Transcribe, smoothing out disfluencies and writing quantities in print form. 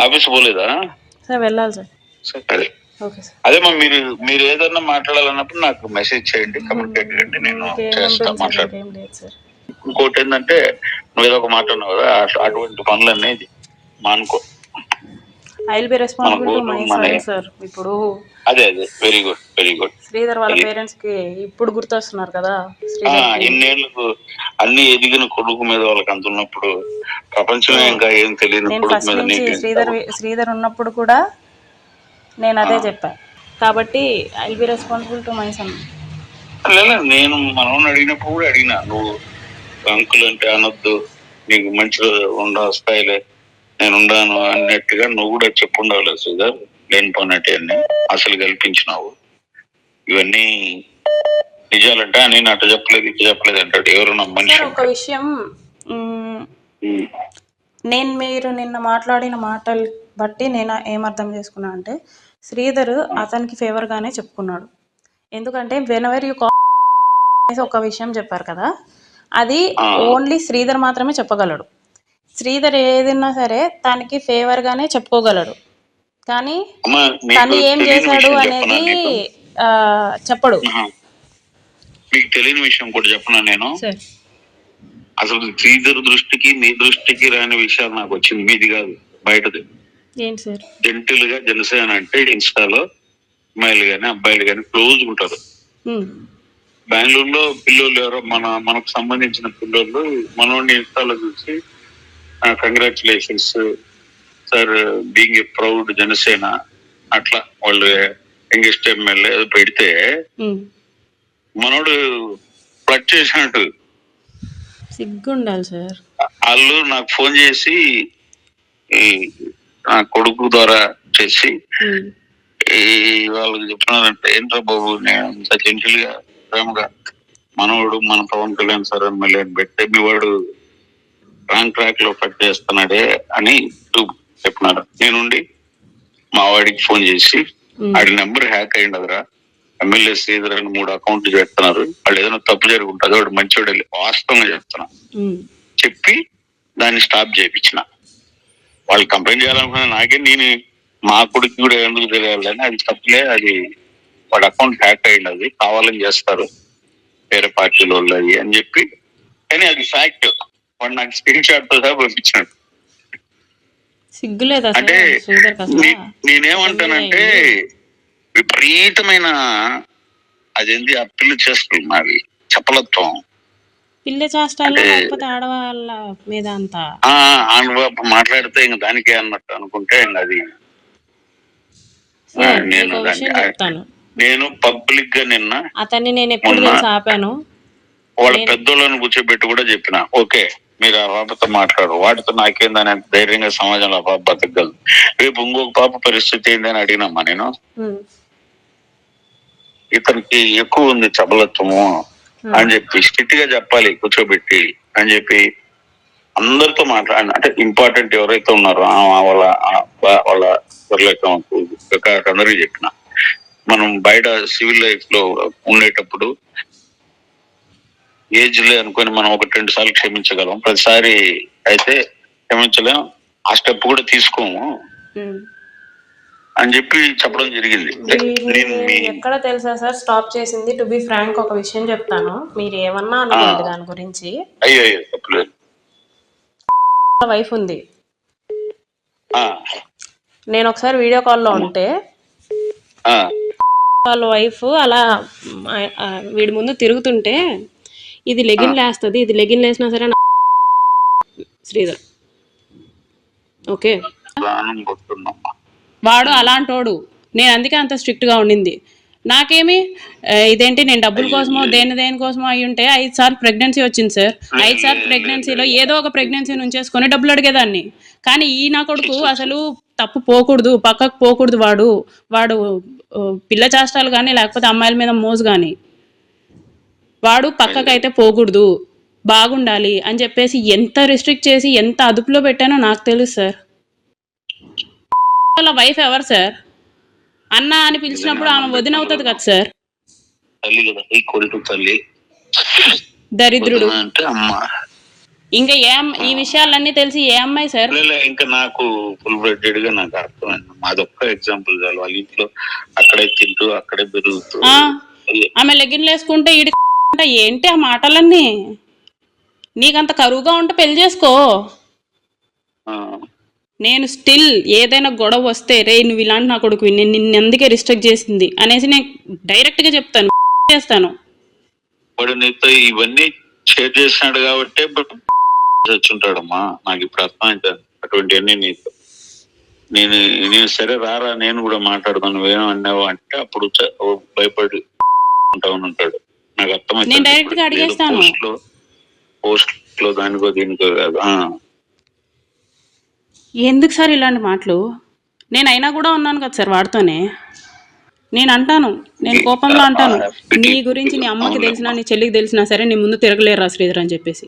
Office పోలేదా sir? వెళ్ళాలి sir. అదే ఓకే సార్. అదేమా మీరు ఏదన్నా మాట్లాడాలన్నప్పుడు నాకు మెసేజ్ చేయండి, కమ్యూనికేట్ చేయండి, నేను చేస్తా మాట్లాడు. ఇంకోటి ఏంటంటే నువ్వు ఏదో ఒక మాట ఉన్నావు కదా, అటువంటి పనులన్నీ మానుకో. I will be responsible to my son sir. ఇప్పుడు అదే very good very good. Sridhar వాళ్ళ పేరెంట్స్ కి ఇప్పుడు గుర్తొస్తున్నారు కదా. ఇన్నేళ్లకు అన్ని ఎదిగిన కొడుకు మీద వాళ్ళకి అంత ఉన్నప్పుడు ప్రపంచమే ఇంకా ఏం తెలియని కొడుకు మీద శ్రీధర్ ఉన్నప్పుడు కూడా నేను అదే చెప్పా. కాబట్టి I will be responsible to my sun. నేను మనం అడిగినప్పుడు కూడా అడిగినా, నువ్వు అంకుల్ అంటే అనొద్దు, నీకు మంచిగా వస్తాయిలే, నేను ఉండాను అన్నట్టుగా నువ్వు కూడా చెప్పుండవు శ్రీధర్. లేని పోనట్టు అన్ని అసలు కల్పించినావు. ఇవన్నీ నిజాలంటే నేను అటు చెప్పలేదు ఇటు చెప్పలేదు అంటాడు ఎవరు నమ్మని. ఒక విషయం, మీరు నిన్న మాట్లాడిన మాటలు బట్టి నేను ఏమర్థం చేసుకున్నా అంటే, శ్రీధర్ అతనికి ఫేవర్ గానే చెప్పుకున్నాడు. ఎందుకంటే వెనెవర్ యూ కాల్ ఒక విషయం చెప్పారు కదా, అది ఓన్లీ శ్రీధర్ మాత్రమే చెప్పగలడు. శ్రీధర్ ఏదైనా సరే తనకి ఫేవర్ గానే చెప్పుకోగలడు, కానీ తను ఏం చేశాడు అనేది చెప్పడు. మీకు తెలియని విషయం కూడా చెప్పనా నేను? అసలు శ్రీధర్ దృష్టికి మీ దృష్టికి రాని విషయాలు నాకు వచ్చింది, మీది కాదు బయటది. ఏంటి సార్? జెంటిల్ గా జనసేన అంటే ఇన్స్టాలో అమ్మాయిలు గాని అబ్బాయిలు గాని క్లోజ్ ఉంటారు. బెంగళూరులో పిల్లలు ఎవరో మనకు సంబంధించిన పిల్లలు మనోడిని ఇన్స్టాలో చూసి congratulations sir being a proud Janasena అట్లా వాళ్ళు యంగెస్ట్ ఎమ్మెల్యే పెడితే మనోడు ఫ్లడ్ చేసినట్టు సిగ్గుండాలి సార్. వాళ్ళు నాకు ఫోన్ చేసి నా కొడుకు ద్వారా చేసి వాళ్ళకి చెప్తున్నారంటే, ఏంట్రా బాబు నేను ఇంత జెంటిల్ గా ప్రేమగా మనవాడు మన పవన్ కళ్యాణ్ సార్ ఎమ్మెల్యే అని పెడితే మీ వాడు రాంగ్ ట్రాక్ లో ఫ్లడ్ చేస్తున్నాడే అని చెప్పినారు. నేనుండి మా వాడికి ఫోన్ చేసి ఆడి నెంబర్ హ్యాక్ అయ్యిండదురా, ఎమ్మెల్యే శ్రీధర్ అని 3 అకౌంట్లు పెడుతున్నారు, వాళ్ళు ఏదైనా తప్పు జరుగుంటుంది, వాడు మంచివాడు వాస్తవంగా చెప్తున్నా చెప్పి దాన్ని స్టాప్ చేయించిన. వాళ్ళు కంప్లైంట్ చేయాలనుకున్నా నాకే, నేను మా కొడుకు కూడా ఎందుకు తెలియాలని, అది తప్పులే, అది వాడి అకౌంట్ హ్యాక్ అయ్యింది, అది కావాలని చేస్తారు వేరే పార్టీలో అది అని చెప్పి, కానీ అది ఫ్యాక్ట్. వాడు నాకు స్క్రీన్ షాట్ తో సహా పంపించాడు. అంటే నేనేమంటానంటే విపరీతమైన అదేంటి ఆ పిల్ల చేస్తుంది మాది చపలత్వం, పిల్ల చేష్టాలు ఆడవాళ్ళ మీద అంతా మాట్లాడితే ఇంక దానికే అన్నట్టు అనుకుంటే ఇంకా అది. నేను పబ్లిక్ గా నిన్న అతన్ని నేను ఎప్పుడు ఆపాను, వాళ్ళ పెద్దోళ్ళని కూర్చోబెట్టి కూడా చెప్పిన, ఓకే మీరు ఆ పాపతో మాట్లాడు, వాటితో నాకేందని ధైర్యంగా సమాజంలో ఆ పాప బతకగలదు, రేపు ఇంకొక పాప పరిస్థితి ఏందని అడిగినమ్మా నేను. ఇతనికి ఎక్కువ ఉంది చబలత్వము అని చెప్పి స్ట్రిక్ట్ గా చెప్పాలి కూర్చోబెట్టి అని చెప్పి అందరితో మాట్లాడిన. అంటే ఇంపార్టెంట్ ఎవరైతే ఉన్నారో వాళ్ళ అందరికీ చెప్పిన, మనం బయట సివిల్ లైఫ్ లో ఉండేటప్పుడు ఏజ్ లే అనుకొని మనం 1-2 సార్లు క్షమించగలం, ప్రతిసారి అయితే క్షమించలేం, ఆ స్టెప్ కూడా తీసుకోము అని చెప్పి చెప్పడం జరిగింది. ఎక్కడ తెలుసా సార్ స్టాప్ చేసింది? టు బి ఫ్రాంక్ ఒక విషయం చెప్తాను, మీరు ఏమన్నా అనుకోండి దాని గురించి. అయ్యో తప్పలేదు. వైఫ్ ఉంది, నేను ఒకసారి వీడియో కాల్లో ఉంటే వాళ్ళ వైఫ్ అలా వీడి ముందు తిరుగుతుంటే, ఇది లెగిన్ లేస్తుంది, ఇది లెగిన్ లేసినా సరే శ్రీధర్ ఓకే వాడు అలాంటోడు. నేను అందుకే అంత స్ట్రిక్ట్ గా ఉండింది. నాకేమి ఇదేంటి, నేను డబ్బుల కోసమో దేనికోసమో అయి ఉంటే 5 సార్లు ప్రెగ్నెన్సీ వచ్చింది సార్. 5 సార్లు ప్రెగ్నెన్సీలో ఏదో ఒక ప్రెగ్నెన్సీ నుంచేసుకొని డబ్బులు అడిగేదాన్ని. కానీ ఈ నా కొడుకు అసలు తప్పు పోకూడదు, పక్కకు పోకూడదు, వాడు పిల్ల చేష్టాలు కానీ లేకపోతే అమ్మాయిల మీద మోజు కానీ, వాడు పక్కకైతే పోకూడదు, బాగుండాలి అని చెప్పేసి ఎంత రిస్ట్రిక్ట్ చేసి ఎంత అదుపులో పెట్టానో నాకు తెలుసు సార్. వాళ్ళ వైఫ్ ఎవరు సార్? అన్న అని పిలిచినప్పుడు ఆమె వదిన అవుతుంది కదా సార్. దరిద్రుడు. ఇంకా ఈ విషయాలన్నీ తెలిసి ఏ అమ్మాయి సార్? ఇంకా నాకు ఫుల్ బ్లడెడ్ గా నాకు అర్థమైంది. మాదొక్క ఎగ్జాంపుల్ చాలు. వాళ్ళ ఇంట్లో అక్కడే తింటూ అక్కడే పెరుగుతూ ఆమె లెగిన్లు వేసుకుంటే ఈడి ఏంటి ఆ మాటలన్నీ? నీకంత కరువుగా ఉంటే పెళ్లి చేసుకో. నేను స్టిల్ ఏదైనా గొడవ వస్తే రే నువ్వు ఇలాంటి నా కొడుకు నేను నిన్ను అందుకే రిస్ట్రిక్ట్ చేసింది అనేసి నేను డైరెక్ట్ గా చెప్తాను, చేస్తాను. వాడు నీతో ఇవన్నీ షేర్ చేసినాడు కాబట్టి చచ్చుంటాడమ్మా. నాకు ఇప్పుడు అర్థమైంది అటువంటివన్నీ నీతో. నేను సరే రారా నేను కూడా మాట్లాడతాను, నువ్వేమో అన్నావు అంటే అప్పుడు భయపడి ఉంటాడు. నాకు అర్థమైంది. నేను డైరెక్ట్ గా అడిగేస్తాను. పోస్ట్ లో దానికో దీనికో కాదు. ఎందుకు సార్ ఇలాంటి మాటలు? నేను అయినా కూడా ఉన్నాను కదా సార్ వాడితోనే. నేను అంటాను, నేను కోపంలో అంటాను, నీ గురించి నీ అమ్మకి తెలిసినా నీ చెల్లికి తెలిసినా సరే నీ ముందు తిరగలేరా శ్రీధర్ అని చెప్పేసి.